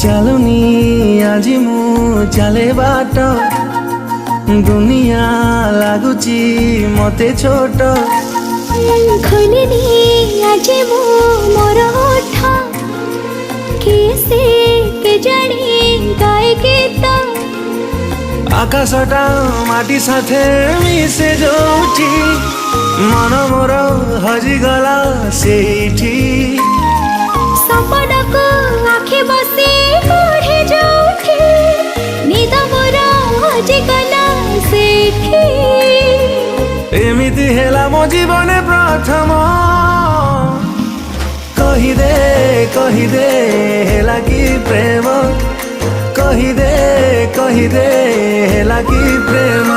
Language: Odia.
ଚାଲୁନି ଆଜି ମୁଁ ଚାଲେ ବାଟ ଦୁନିଆ ଲାଗୁଛି ମତେ ଛୋଟ ଖୋଲିନି ଆଜି ମୁଁ ମୋର ଓଠ କିଏ କେଜାଣି ଗାଏ ଗୀତ ଆକାଶଟା ମାଟି ସାଥେ ମିଶେ ଯୋଉଠି ମନ ମୋର ହଜିଗଲା ସେଇଠି ସପନକୁ ଆଖି ବସି ପଢ଼େ ଯୋଉଠି ନିଦ ମୋର ହଜିଗଲା ସେଇଠି ଏମିତି ହେଲା ମୋ ଜୀବନେ ପ୍ରଥମ କହିଦେ ହେଲା କି ପ୍ରେମ କହିଦେ ହେଲା କି ପ୍ରେମ।